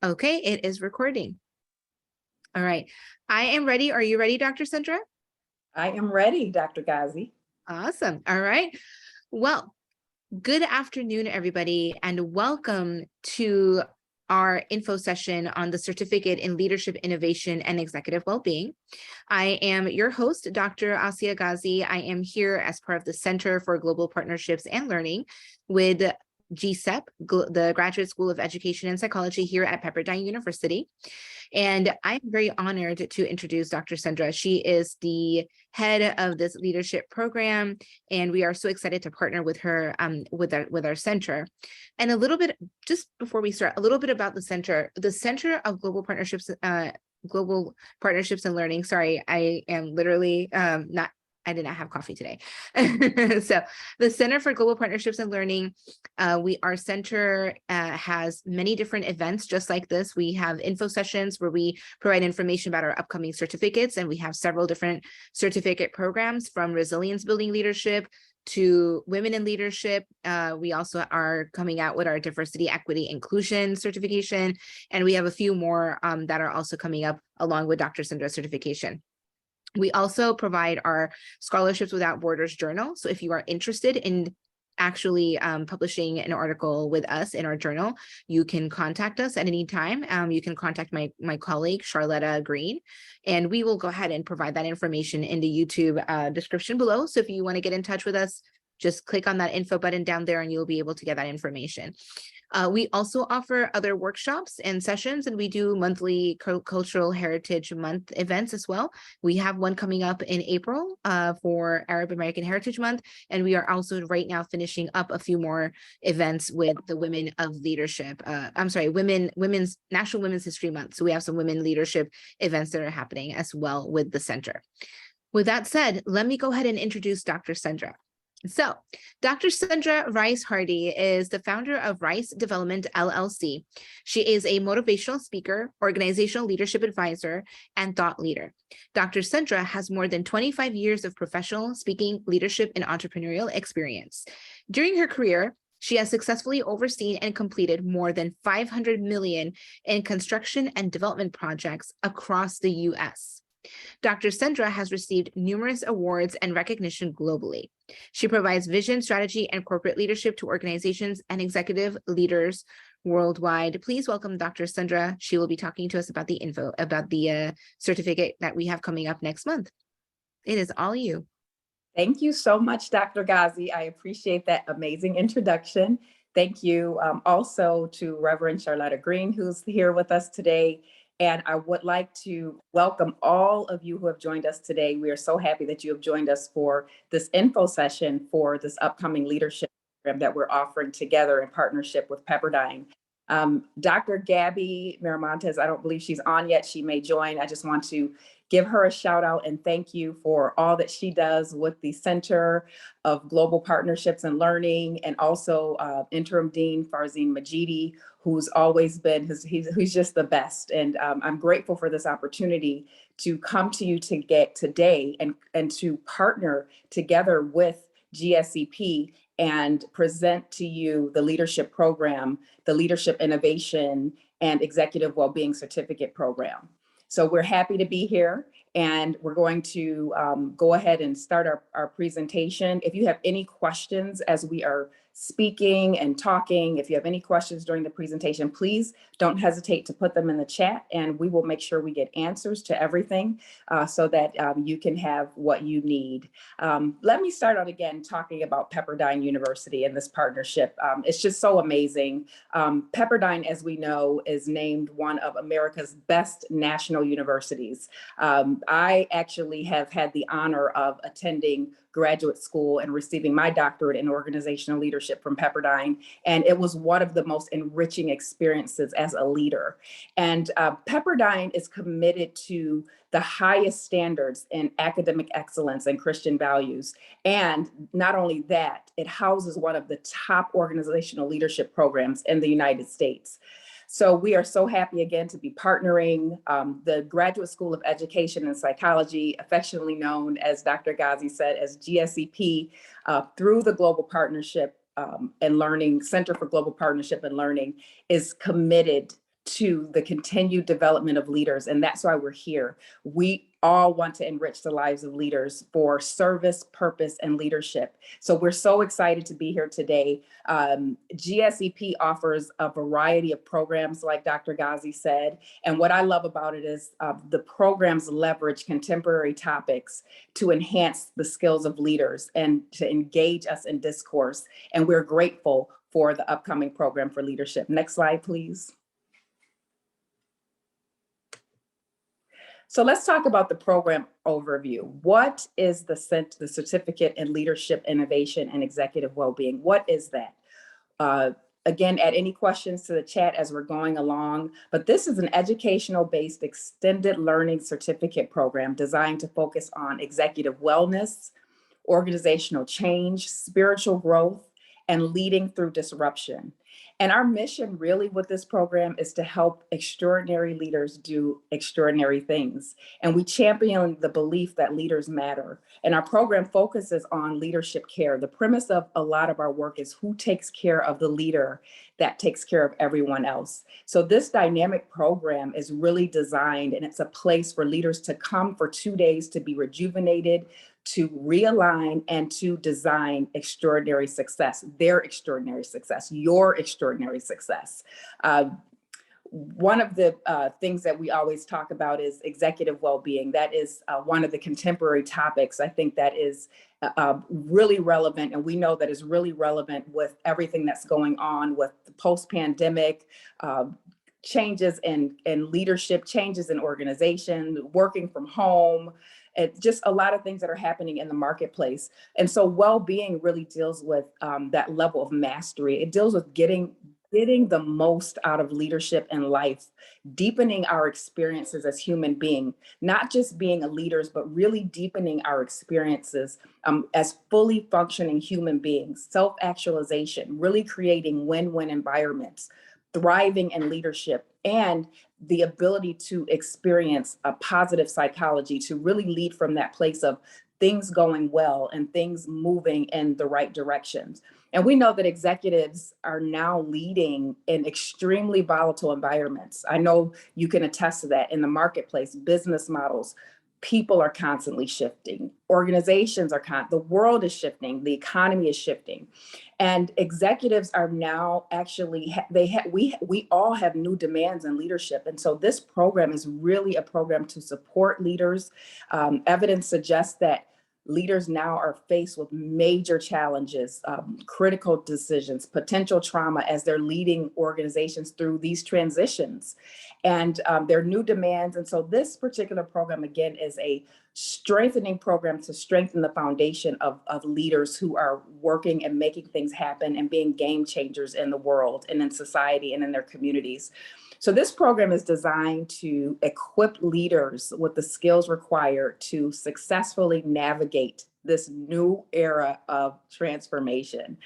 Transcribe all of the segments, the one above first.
Okay, it is recording. All right, I am ready. Are you ready, Dr. Sundra? I am ready, Dr. Ghazi. Awesome. All right. Well, good afternoon, everybody, and welcome to our info session on the Certificate in Leadership Innovation and Executive Wellbeing. I am your host, Dr. Asia Ghazi. I am here as part of the Center for Global Partnerships and Learning with GSEP, the Graduate School of Education and Psychology here at Pepperdine University. And I'm very honored to introduce Dr. Sundra. She is the head of this leadership program, and we are so excited to partner with her with our center. And a little bit, just before we start, a little bit about the Center of Global Partnerships and Learning. Sorry, I am literally I did not have coffee today. So the Center for Global Partnerships and Learning, our center has many different events just like this. We have info sessions where we provide information about our upcoming certificates, and we have several different certificate programs from resilience building leadership to women in leadership. We also are coming out with our diversity, equity, inclusion certification, and we have a few more that are also coming up along with Dr. Sundra's certification. We also provide our Scholarships Without Borders journal. So if you are interested in actually publishing an article with us in our journal, you can contact us at any time. You can contact my colleague, Charlotta Green, and we will go ahead and provide that information in the YouTube description below. So if you want to get in touch with us, just click on that info button down there and you'll be able to get that information. We also offer other workshops and sessions, and we do monthly Cultural Heritage Month events as well. We have one coming up in April for Arab American Heritage Month, and we are also right now finishing up a few more events with the Women of Leadership. Women's National Women's History Month. So we have some women leadership events that are happening as well with the center. With that said, let me go ahead and introduce Dr. Sundra. So, Dr. Sundra Ryce-Hardy is the founder of Rice Development LLC. She is a motivational speaker, organizational leadership advisor, and thought leader. Dr. Sundra has more than 25 years of professional speaking, leadership, and entrepreneurial experience. During her career, she has successfully overseen and completed more than 500 million in construction and development projects across the U.S. Dr. Sundra has received numerous awards and recognition globally. She provides vision, strategy, and corporate leadership to organizations and executive leaders worldwide. Please welcome Dr. Sundra. She will be talking to us about the certificate that we have coming up next month. It is all you. Thank you so much, Dr. Ghazi. I appreciate that amazing introduction. Thank you also to Reverend Charlotta Green, who's here with us today. And I would like to welcome all of you who have joined us today. We are so happy that you have joined us for this info session for this upcoming leadership program that we're offering together in partnership with Pepperdine. Dr. Gabby Miramontes, I don't believe she's on yet. She may join. I just want to give her a shout out and thank you for all that she does with the Center of Global Partnerships and Learning, and also Interim Dean Farzin Majidi, who's always been, he's just the best. And I'm grateful for this opportunity to come to you today and to partner together with GSEP and present to you the leadership program, the Leadership Innovation and Executive Wellbeing Certificate Program. So we're happy to be here, and we're going to go ahead and start our presentation. If you have any questions as we are speaking and talking, if you have any questions during the presentation, please don't hesitate to put them in the chat, and we will make sure we get answers to everything so that you can have what you need. Let me start out again talking about Pepperdine University and this partnership. It's just so amazing. Pepperdine, as we know, is named one of America's best national universities. I actually have had the honor of attending graduate school and receiving my doctorate in organizational leadership from Pepperdine. And it was one of the most enriching experiences as a leader. And Pepperdine is committed to the highest standards in academic excellence and Christian values. And not only that, it houses one of the top organizational leadership programs in the United States. So we are so happy again to be partnering the Graduate School of Education and Psychology, affectionately known, as Dr. Ghazi said, as GSEP, through the Global Partnership and Learning, Center for Global Partnership and Learning, is committed to the continued development of leaders. And that's why we're here. We all want to enrich the lives of leaders for service, purpose, and leadership. So we're so excited to be here today. GSEP offers a variety of programs, like Dr. Ghazi said. And what I love about it is the programs leverage contemporary topics to enhance the skills of leaders and to engage us in discourse. And we're grateful for the upcoming program for leadership. Next slide, please. So let's talk about the program overview. What is the Certificate in Leadership, Innovation, and Executive Wellbeing? What is that? Again, add any questions to the chat as we're going along, but this is an educational-based extended learning certificate program designed to focus on executive wellness, organizational change, spiritual growth, and leading through disruption. And our mission really with this program is to help extraordinary leaders do extraordinary things. And we champion the belief that leaders matter. And our program focuses on leadership care. The premise of a lot of our work is who takes care of the leader that takes care of everyone else. So this dynamic program is really designed, and it's a place for leaders to come for 2 days to be rejuvenated, to realign, and to design extraordinary success, their extraordinary success, your extraordinary success. One of the things that we always talk about is executive well-being. That is one of the contemporary topics. I think that is really relevant, and we know that is really relevant with everything that's going on with the post-pandemic, changes in leadership, changes in organization, working from home. It's just a lot of things that are happening in the marketplace. And so well-being really deals with that level of mastery. It deals with getting the most out of leadership and life, deepening our experiences as human beings, not just being a leaders, but really deepening our experiences as fully functioning human beings, self-actualization, really creating win-win environments, thriving in leadership, and the ability to experience a positive psychology, to really lead from that place of things going well and things moving in the right directions. And we know that executives are now leading in extremely volatile environments. I know you can attest to that in the marketplace. Business models, people are constantly shifting. Organizations are the world is shifting. The economy is shifting. And executives are now actually, we all have new demands in leadership. And so this program is really a program to support leaders. Evidence suggests that leaders now are faced with major challenges, critical decisions, potential trauma as they're leading organizations through these transitions and their new demands. And so this particular program, again, is a strengthening program to strengthen the foundation of leaders who are working and making things happen and being game changers in the world and in society and in their communities. So this program is designed to equip leaders with the skills required to successfully navigate this new era of transformation.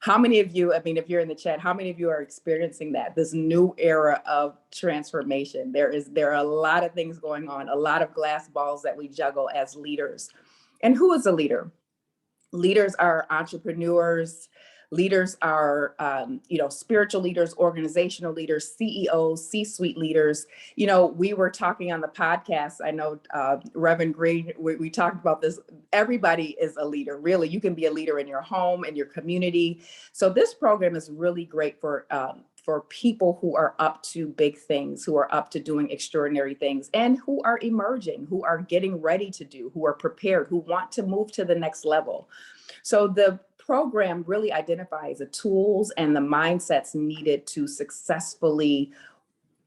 How many of you, I mean, if you're in the chat, how many of you are experiencing that, this new era of transformation? There are a lot of things going on, a lot of glass balls that we juggle as leaders. And who is a leader? Leaders are entrepreneurs. Leaders are, spiritual leaders, organizational leaders, CEOs, C-suite leaders. You know, we were talking on the podcast. I know Reverend Green, we talked about this. Everybody is a leader, really. You can be a leader in your home, in your community. So this program is really great for people who are up to big things, who are up to doing extraordinary things, and who are emerging, who are getting ready to do, who are prepared, who want to move to the next level. So the program really identifies the tools and the mindsets needed to successfully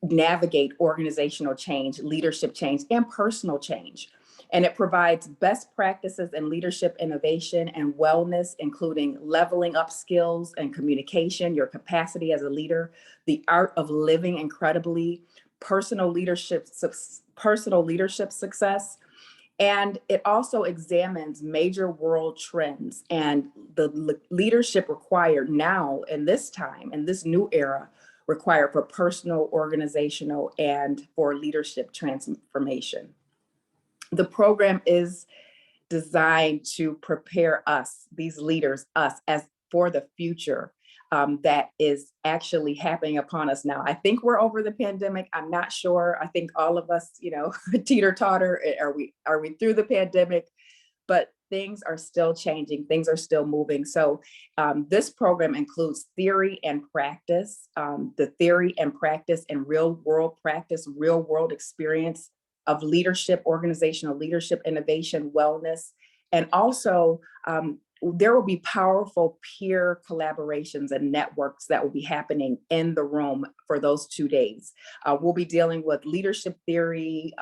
navigate organizational change, leadership change, and personal change. And it provides best practices in leadership innovation and wellness, including leveling up skills and communication, your capacity as a leader, the art of living incredibly, personal leadership success. And it also examines major world trends and the leadership required now in this time, in this new era, required for personal, organizational, and for leadership transformation. The program is designed to prepare us, these leaders, us as for the future. that is actually happening upon us now. I think we're over the pandemic. I'm not sure. I think all of us, teeter-totter. Are we through the pandemic? But things are still changing. Things are still moving. So this program includes theory and practice, the theory and practice and real world practice, real world experience of leadership, organizational leadership, innovation, wellness, and also there will be powerful peer collaborations and networks that will be happening in the room for those 2 days. We'll be dealing with leadership theory,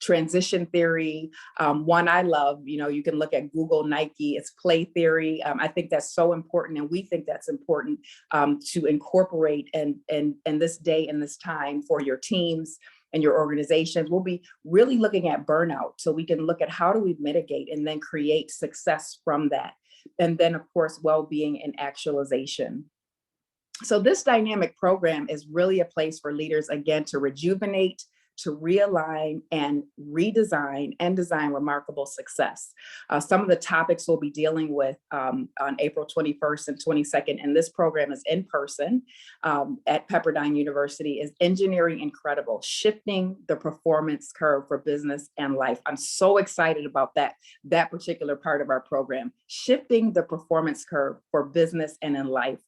transition theory. One I love, you can look at Google, Nike, it's play theory. I think that's so important, and we think that's important to incorporate in this day and this time for your teams and your organizations. We'll be really looking at burnout, so we can look at how do we mitigate and then create success from that. And then, of course, well-being and actualization. So this dynamic program is really a place for leaders, again, to rejuvenate, to realign and redesign and design remarkable success. Some of the topics we'll be dealing with on April 21st and 22nd, and this program is in person at Pepperdine University, is Engineering Incredible, Shifting the Performance Curve for Business and Life. I'm so excited about that particular part of our program, Shifting the Performance Curve for Business and in Life.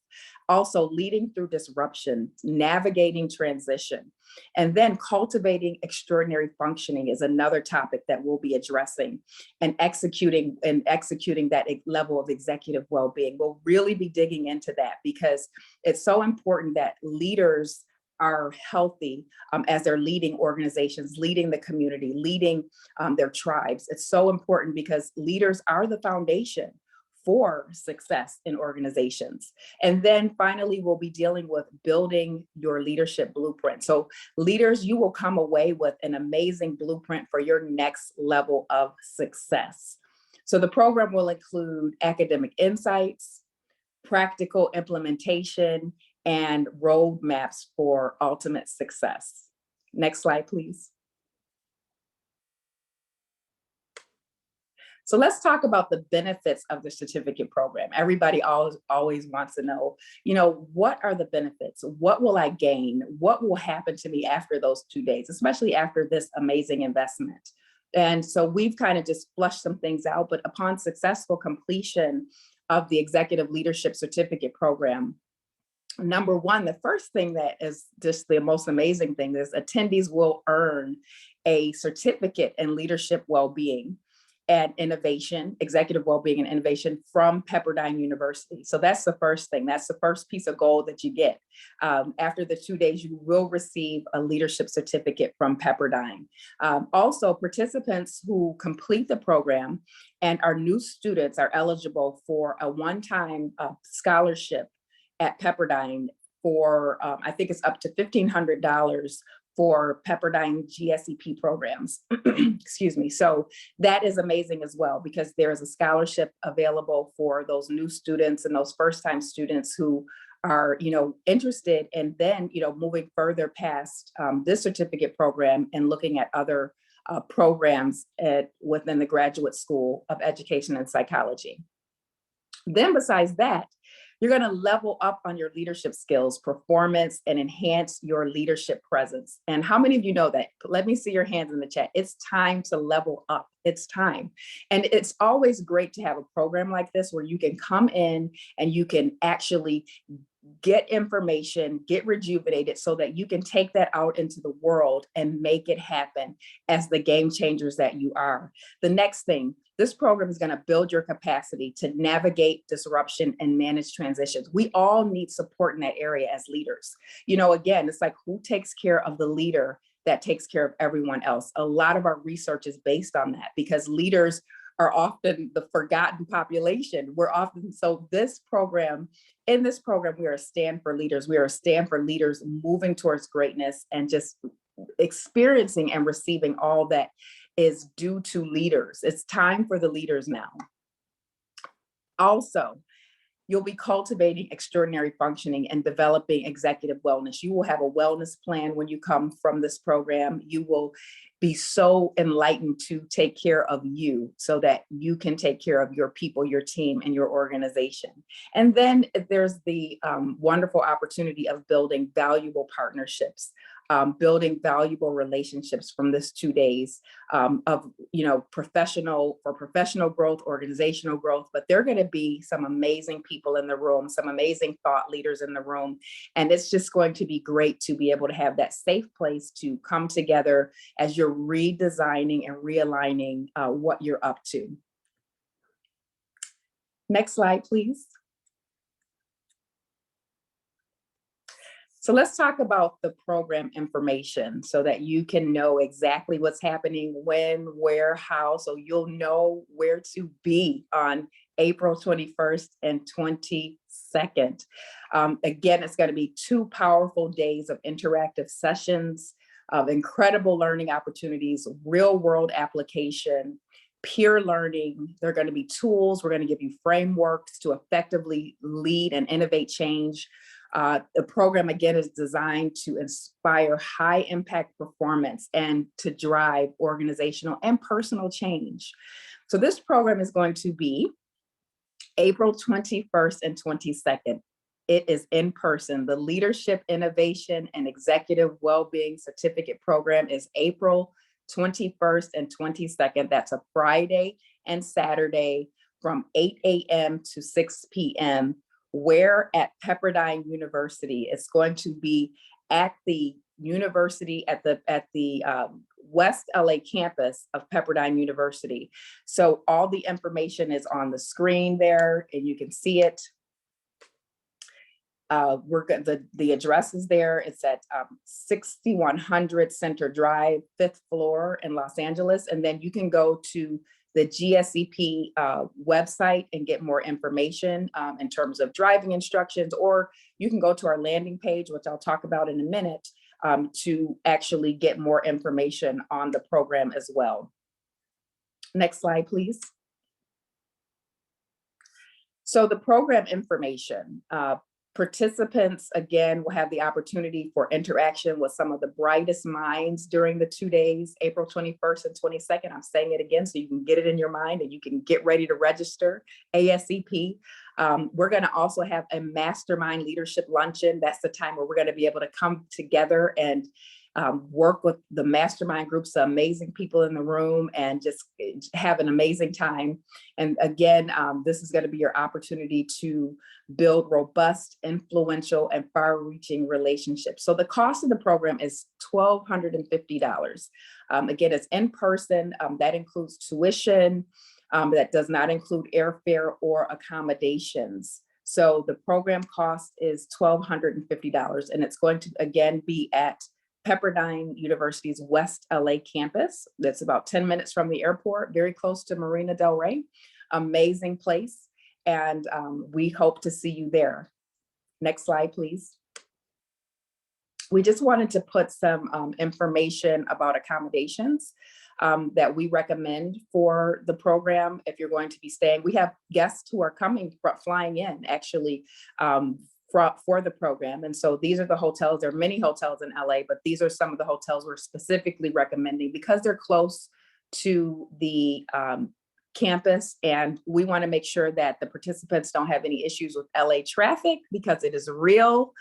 Also, leading through disruption, navigating transition, and then cultivating extraordinary functioning is another topic that we'll be addressing, and executing that level of executive well-being. We'll really be digging into that because it's so important that leaders are healthy as they're leading organizations, leading the community, leading their tribes. It's so important because leaders are the foundation for success in organizations. And then finally, we'll be dealing with building your leadership blueprint. So leaders, you will come away with an amazing blueprint for your next level of success. So the program will include academic insights, practical implementation, and roadmaps for ultimate success. Next slide, please. So let's talk about the benefits of the certificate program. Everybody always wants to know, what are the benefits? What will I gain? What will happen to me after those 2 days, especially after this amazing investment? And so we've kind of just flushed some things out, but upon successful completion of the Executive Leadership Certificate Program, number one, the first thing that is just the most amazing thing is attendees will earn a certificate in leadership well-being and innovation, executive well-being and innovation from Pepperdine University. So that's the first thing. That's the first piece of gold that you get. After the 2 days, you will receive a leadership certificate from Pepperdine. Also, participants who complete the program and are new students are eligible for a one-time scholarship at Pepperdine for, I think it's up to $1,500 for Pepperdine GSEP programs. Excuse me. So that is amazing as well, because there is a scholarship available for those new students and those first-time students who are, interested in then, moving further past this certificate program and looking at other programs within the Graduate School of Education and Psychology. Then besides that, you're going to level up on your leadership skills, performance, and enhance your leadership presence. And how many of you know that? Let me see your hands in the chat. It's time to level up. It's time. And it's always great to have a program like this where you can come in and you can actually get information, get rejuvenated so that you can take that out into the world and make it happen as the game changers that you are. The next thing, this program is going to build your capacity to navigate disruption and manage transitions. We all need support in that area as leaders. Again, it's like, who takes care of the leader that takes care of everyone else? A lot of our research is based on that because leaders are often the forgotten population. So in this program, we are a stand for leaders. We are a stand for leaders moving towards greatness and just experiencing and receiving all that is due to leaders. It's time for the leaders now. Also, You'll be cultivating extraordinary functioning and developing executive wellness. You will have a wellness plan when you come from this program. You will be so enlightened to take care of you so that you can take care of your people, your team, and your organization. And then there's the wonderful opportunity of building valuable partnerships, building valuable relationships from this 2 days of, professional growth, organizational growth. But there are going to be some amazing people in the room, some amazing thought leaders in the room. And it's just going to be great to be able to have that safe place to come together as you're redesigning and realigning what you're up to. Next slide, please. So let's talk about the program information so that you can know exactly what's happening, when, where, how, so you'll know where to be on April 21st and 22nd. Again, it's going to be 2 powerful days of interactive sessions, of incredible learning opportunities, real world application, peer learning. There are going to be tools. We're going to give you frameworks to effectively lead and innovate change. The program, again, is designed to inspire high impact performance and to drive organizational and personal change. So this program is going to be April 21st and 22nd. It is in person. The Leadership, Innovation, and Executive Wellbeing Certificate Program is April 21st and 22nd. That's a Friday and Saturday from 8 a.m. to 6 p.m. Where at Pepperdine University. It's going to be at the university at the West LA campus of Pepperdine University. So all the information is on the screen there, and you can see it. The address is there. It's at 6100 Center Drive, 5th floor in Los Angeles. And then you can go to the GSEP website and get more information in terms of driving instructions, or you can go to our landing page, which I'll talk about in a minute, to actually get more information on the program as well. Next slide, please. So the program information. Participants, again, will have the opportunity for interaction with some of the brightest minds during the 2 days, April 21st and 22nd. I'm saying it again so you can get it in your mind and you can get ready to register ASAP. We're going to also have a mastermind leadership luncheon. That's the time where we're going to be able to come together and work with the mastermind groups, the amazing people in the room, and just have an amazing time. And again, this is going to be your opportunity to build robust, influential, and far-reaching relationships. So the cost of the program is $1,250. Again, it's in person. That includes tuition. That does not include airfare or accommodations. So the program cost is $1,250, and it's going to, again, be at Pepperdine University's West LA campus. That's about 10 minutes from the airport, very close to Marina Del Rey. Amazing place. And we hope to see you there. Next slide, please. We just wanted to put some information about accommodations that we recommend for the program. If you're going to be staying, we have guests who are flying in actually for the program. And so these are the hotels. There are many hotels in LA, but these are some of the hotels we're specifically recommending because they're close to the campus. And we want to make sure that the participants don't have any issues with LA traffic because it is real.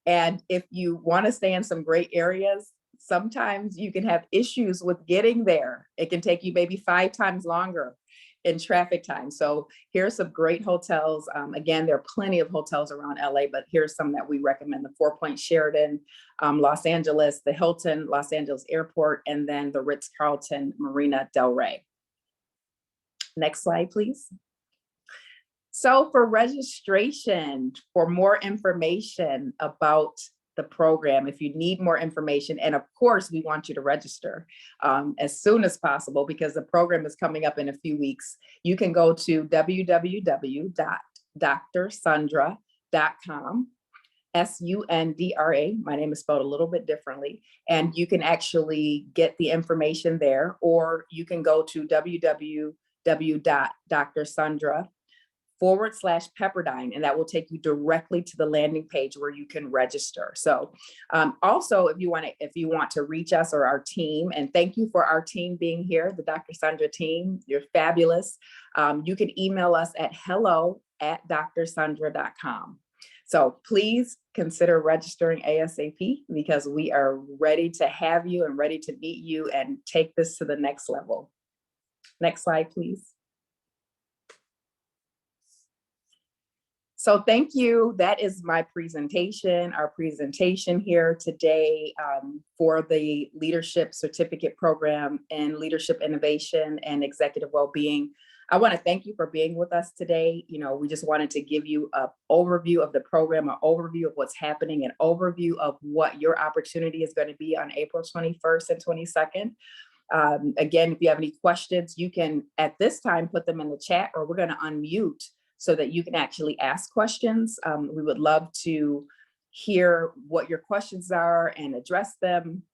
And if you want to stay in some great areas, sometimes you can have issues with getting there. It can take you maybe 5 times longer in traffic time. So here's some great hotels. Again, there are plenty of hotels around LA, but here's some that we recommend: the 4 Point Sheraton, Los Angeles, the Hilton Los Angeles Airport, and then the Ritz-Carlton Marina Del Rey. Next slide, please. So for registration, for more information about the program, if you need more information, and of course, we want you to register as soon as possible because the program is coming up in a few weeks. You can go to www.drsundra.com, Sundra. My name is spelled a little bit differently, and you can actually get the information there, or you can go to www.drsundra /Pepperdine, and that will take you directly to the landing page where you can register. So also, if you want to reach us or our team, and thank you for our team being here, the Dr. Sundra team, you're fabulous. You can email us at hello@drsundra.com. So please consider registering ASAP, because we are ready to have you and ready to meet you and take this to the next level. Next slide, please. So thank you. That is my presentation, our presentation here today for the Leadership Certificate Program in Leadership Innovation and Executive Wellbeing. I want to thank you for being with us today. We just wanted to give you an overview of the program, an overview of what's happening, an overview of what your opportunity is going to be on April 21st and 22nd. Again, if you have any questions, you can at this time put them in the chat, or we're going to unmute so that you can actually ask questions. We would love to hear what your questions are and address them.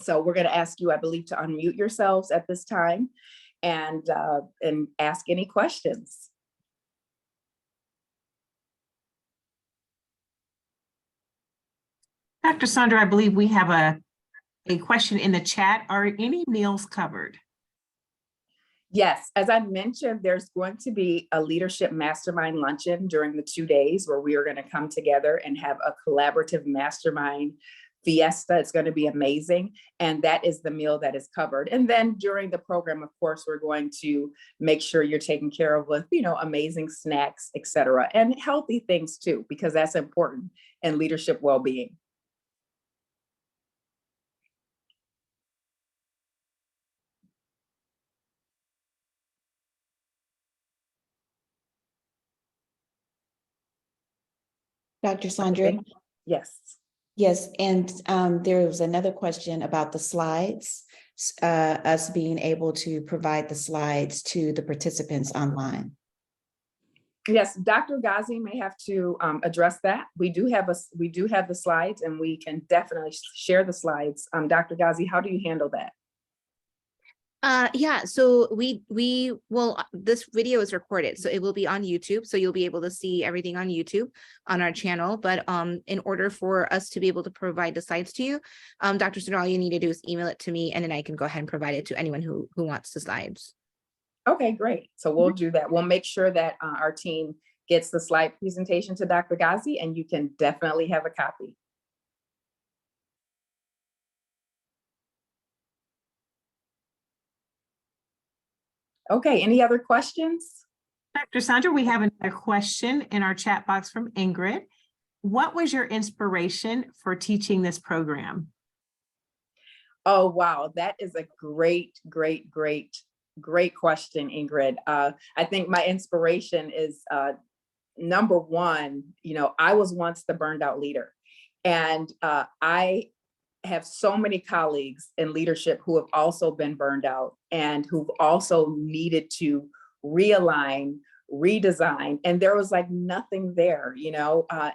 So we're going to ask you, I believe, to unmute yourselves at this time and ask any questions. Dr. Sundra, I believe we have a question in the chat. Are any meals covered? Yes, as I mentioned, there's going to be a leadership mastermind luncheon during the 2 days where we are going to come together and have a collaborative mastermind fiesta. It's going to be amazing. And that is the meal that is covered. And then during the program, of course, we're going to make sure you're taken care of with, amazing snacks, et cetera, and healthy things too, because that's important in leadership well-being. Dr. Sundra? Yes. Yes, and there was another question about the slides, us being able to provide the slides to the participants online. Yes, Dr. Ghazi may have to address that. We do have the slides, and we can definitely share the slides. Dr. Ghazi, how do you handle that? Yeah, so this video is recorded, so it will be on YouTube. So you'll be able to see everything on YouTube on our channel. But in order for us to be able to provide the slides to you, Dr. Sundra, all you need to do is email it to me, and then I can go ahead and provide it to anyone who wants the slides. Okay, great. So we'll do that. We'll make sure that our team gets the slide presentation to Dr. Ghazi, and you can definitely have a copy. Okay, any other questions? Dr. Sundra, we have another question in our chat box from Ingrid. What was your inspiration for teaching this program? Oh, wow. That is a great question, Ingrid. I think my inspiration is number one, I was once the burned out leader, and I have so many colleagues in leadership who have also been burned out and who've also needed to realign, redesign, and there was like nothing there,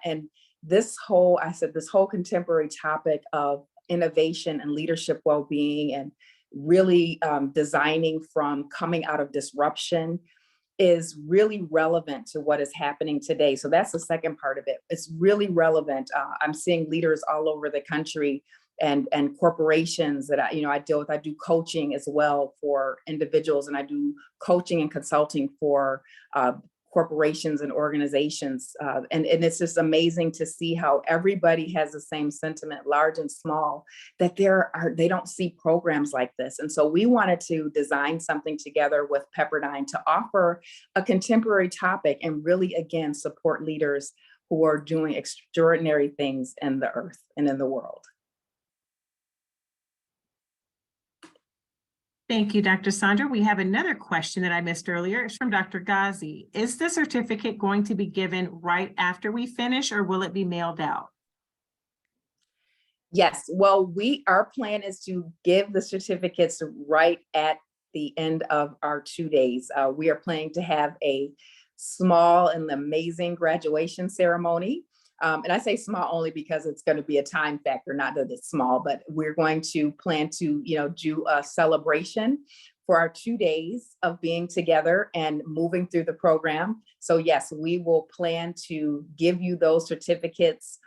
and this whole contemporary topic of innovation and leadership well-being and really designing from coming out of disruption is really relevant to what is happening today. So that's the second part of it. It's really relevant. I'm seeing leaders all over the country and corporations that I deal with. I do coaching as well for individuals, and I do coaching and consulting for corporations and organizations. And it's just amazing to see how everybody has the same sentiment, large and small, that they don't see programs like this. And so we wanted to design something together with Pepperdine to offer a contemporary topic and really, again, support leaders who are doing extraordinary things in the earth and in the world. Thank you, Dr. Sundra. We have another question that I missed earlier. It's from Dr. Ghazi. Is the certificate going to be given right after we finish, or will it be mailed out? Yes, well, our plan is to give the certificates right at the end of our 2 days. We are planning to have a small and amazing graduation ceremony. And I say small only because it's going to be a time factor, not that it's small, but we're going to plan to, do a celebration for our 2 days of being together and moving through the program. So yes, we will plan to give you those certificates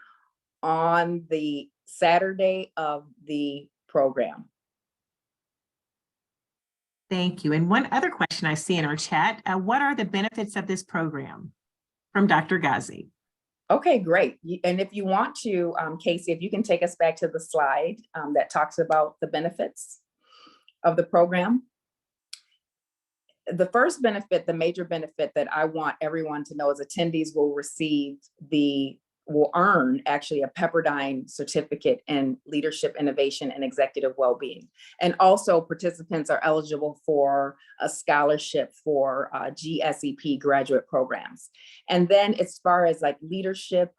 on the Saturday of the program. Thank you. And one other question I see in our chat, what are the benefits of this program? From Dr. Ghazi. Okay, great. And if you want to, Casey, if you can take us back to the slide that talks about the benefits of the program. The first benefit, the major benefit that I want everyone to know is attendees will earn actually a Pepperdine certificate in leadership, innovation, and executive well-being. And also participants are eligible for a scholarship for GSEP graduate programs. And then as far as like leadership,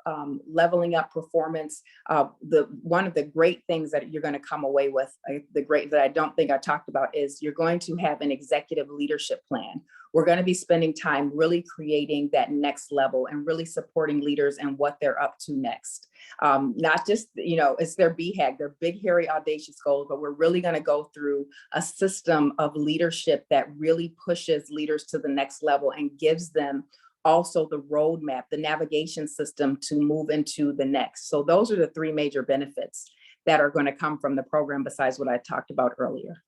leveling up performance, one of the great things that you're gonna come away with, that I don't think I talked about, is you're going to have an executive leadership plan. We're going to be spending time really creating that next level and really supporting leaders and what they're up to next. Not just, it's their BHAG, their big, hairy, audacious goals, but we're really going to go through a system of leadership that really pushes leaders to the next level and gives them also the roadmap, the navigation system to move into the next. So those are the 3 major benefits that are going to come from the program besides what I talked about earlier.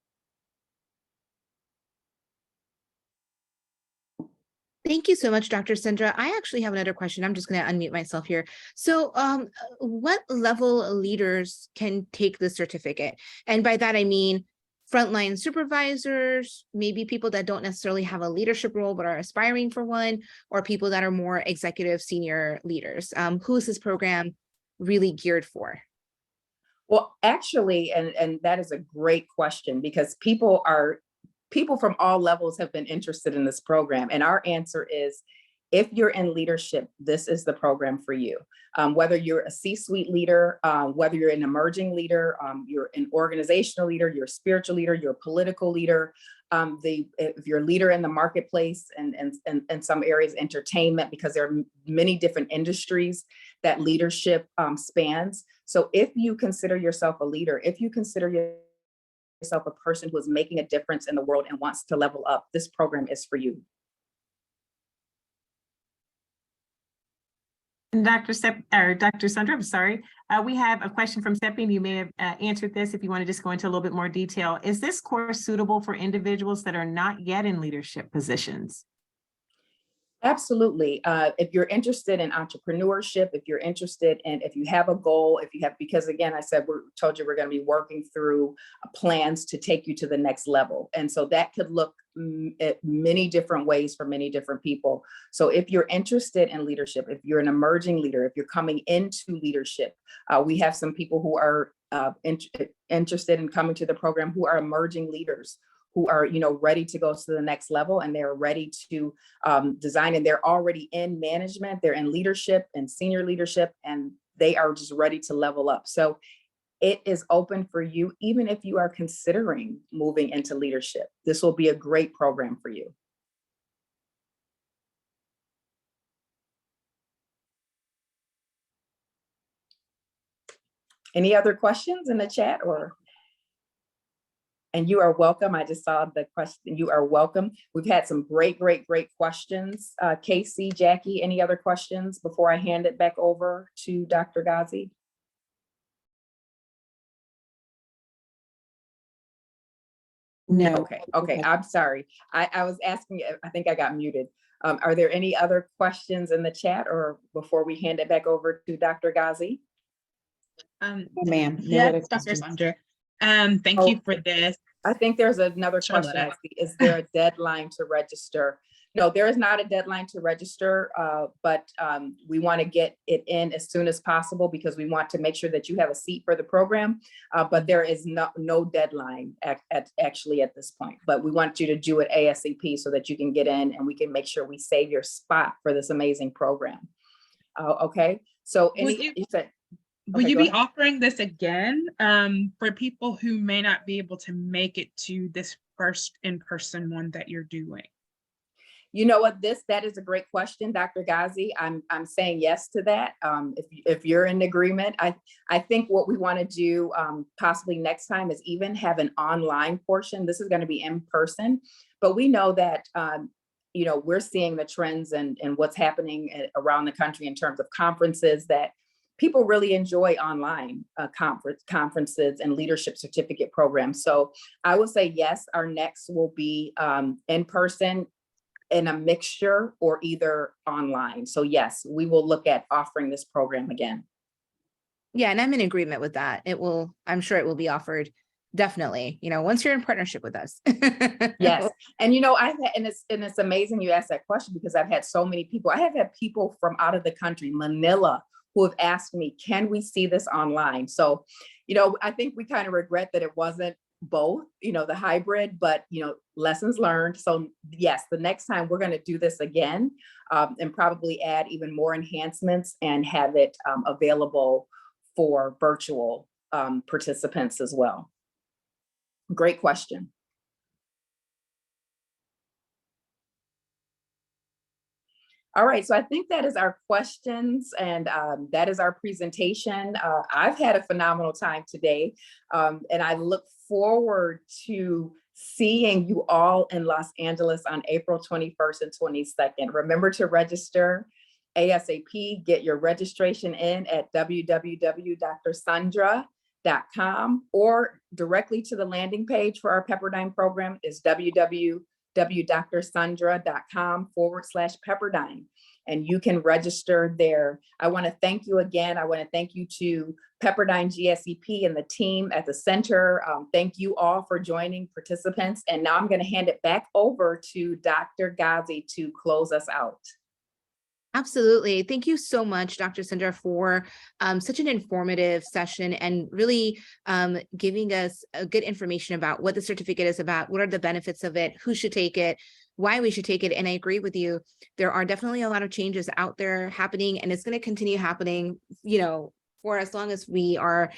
Thank you so much, Dr. Sundra. I actually have another question. I'm just going to unmute myself here. So what level leaders can take the certificate? And by that, I mean frontline supervisors, maybe people that don't necessarily have a leadership role, but are aspiring for one, or people that are more executive senior leaders. Who is this program really geared for? Well, actually, and that is a great question, because people from all levels have been interested in this program. And our answer is, if you're in leadership, this is the program for you. Whether you're a C-suite leader, whether you're an emerging leader, you're an organizational leader, you're a spiritual leader, you're a political leader, if you're a leader in the marketplace and some areas, entertainment, because there are many different industries that leadership spans. So if you consider yourself a leader, if you consider yourself a person who is making a difference in the world and wants to level up, this program is for you. And Dr. Sundra, I'm sorry. We have a question from Seppi, and you may have answered this if you want to just go into a little bit more detail. Is this course suitable for individuals that are not yet in leadership positions? Absolutely. If you're interested in entrepreneurship, if you're interested in, if you have a goal, because again, I said, told you we're going to be working through plans to take you to the next level. And so that could look at many different ways for many different people. So if you're interested in leadership, if you're an emerging leader, if you're coming into leadership, we have some people who are interested in coming to the program who are emerging leaders, who are, ready to go to the next level, and they're ready to design, and they're already in management, they're in leadership and senior leadership, and they are just ready to level up. So it is open for you, even if you are considering moving into leadership. This will be a great program for you. Any other questions in the chat? And you are welcome. I just saw the question. You are welcome. We've had some great questions. Casey, Jackie, any other questions before I hand it back over to Dr. Ghazi? No. Okay. I'm sorry. I was asking, I think I got muted. Are there any other questions in the chat, or before we hand it back over to Dr. Ghazi? Ma'am. Yes, Dr. Sundra. Thank you for this. I think there's another question. I see. Is there a deadline to register? No, there is not a deadline to register, but we want to get it in as soon as possible, because we want to make sure that you have a seat for the program. But there is no deadline actually at this point. But we want you to do it ASAP so that you can get in and we can make sure we save your spot for this amazing program. Okay. So will you be offering this again for people who may not be able to make it to this first in-person one that you're doing? You know what, that is a great question, Dr. Ghazi. I'm saying yes to that. If you're in agreement, I think what we want to do possibly next time is even have an online portion. This is going to be in person, but we know that you know, we're seeing the trends and what's happening around the country in terms of conferences, that people really enjoy online conferences and leadership certificate programs. So I will say yes, our next will be in person, in a mixture, or either online. So yes, we will look at offering this program again. Yeah, and I'm in agreement with that. I'm sure it will be offered, definitely, you know, once you're in partnership with us. Yes. And, you know, it's amazing you asked that question, because I've had so many people. I have had people from out of the country, Manila, who have asked me, can we see this online? So, you know, I think we kind of regret that it wasn't both, you know, the hybrid, but, you know, lessons learned. So yes, the next time we're going to do this again, and probably add even more enhancements and have it available for virtual participants as well. Great question. All right, so I think that is our questions, and that is our presentation. I've had a phenomenal time today, and I look forward to seeing you all in Los Angeles on April 21st and 22nd. Remember to register ASAP. Get your registration in at www.drsundra.com, or directly to the landing page for our Pepperdine program is www.drsundra.com/Pepperdine, and you can register there. I want to thank you again. I want to thank you to Pepperdine GSEP and the team at the center. Thank you all for joining participants. And now I'm going to hand it back over to Dr. Ghazi to close us out. Absolutely. Thank you so much, Dr. Sundra, for such an informative session, and really giving us good information about what the certificate is about, what are the benefits of it, who should take it, why we should take it. And I agree with you. There are definitely a lot of changes out there happening, and it's going to continue happening, you know, for as long as we are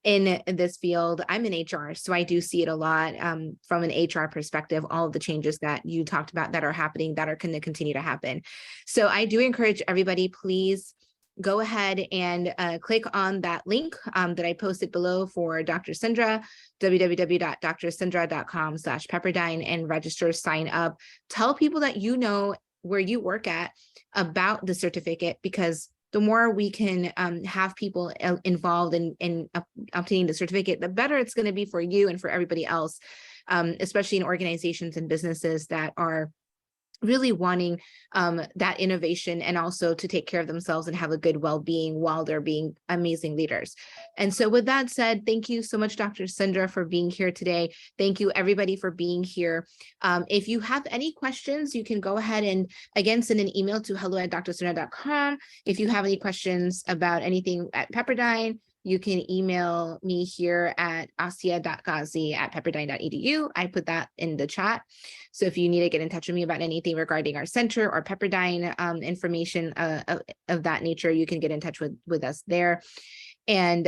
in this field. I'm in HR, so I do see it a lot from an HR perspective, all of the changes that you talked about that are happening, that are going to continue to happen. So I do encourage everybody, please go ahead and click on that link that I posted below for Dr. Sundra, www.drsundra.com/Pepperdine, and register, sign up. Tell people that you know where you work at about the certificate, because the more we can have people involved in obtaining the certificate, the better it's going to be for you and for everybody else, especially in organizations and businesses that are really wanting that innovation, and also to take care of themselves and have a good well-being while they're being amazing leaders. And so with that said, thank you so much, Dr. Sundra, for being here today. Thank you, everybody, for being here. If you have any questions, you can go ahead and, again, send an email to hello@drsundra.com. If you have any questions about anything at Pepperdine, you can email me here at asia.ghazi@pepperdine.edu. I put that in the chat. So if you need to get in touch with me about anything regarding our center or Pepperdine information of that nature, you can get in touch with us there. And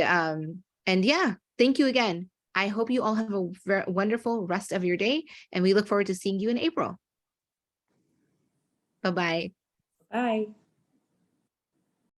yeah, thank you again. I hope you all have a wonderful rest of your day, and we look forward to seeing you in April. Bye-bye. Bye.